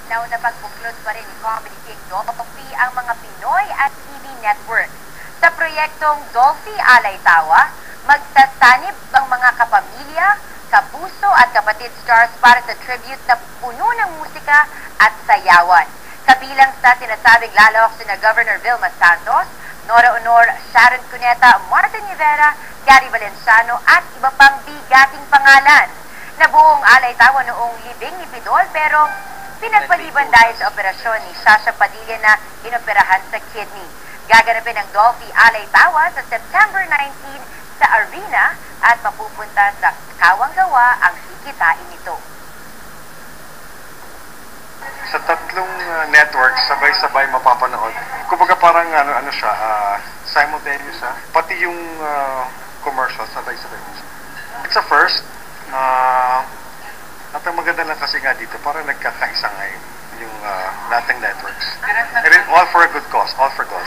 Nauna pagbuklod pa rin ni Comedy King Dolphy ang mga Pinoy at TV network. Sa proyektong Dolphy Alay Tawa, magsasanib ang mga kapamilya, kapuso at kapatid stars para sa tribute na puno ng musika at sayawan. Kabilang sa sinasabing lalawak sina Governor Vilma Santos, Nora Honor, Sharon Cuneta, Martin Rivera, Gary Valenciano at iba pang bigating pangalan. Nabuong Alay Tawa noong libing ni Pidol pero pinagpaliban dahil sa operasyon ni Sasha Padilla na inoperahan sa kidney. Gaganapin ang Dolphy Alay Tawa sa September 19 sa arena at mapupunta sa Kawanggawa ang kikitain nito. Sa tatlong networks, sabay-sabay mapapanood. Kumbaga parang ano siya, simultaneous siya. Pati yung commercial, sabay-sabay. It's a first. At ang maganda lang kasi nga dito, parang nagkakaisa ngayon yung lahat ng networks. And all for a good cause, all for golf.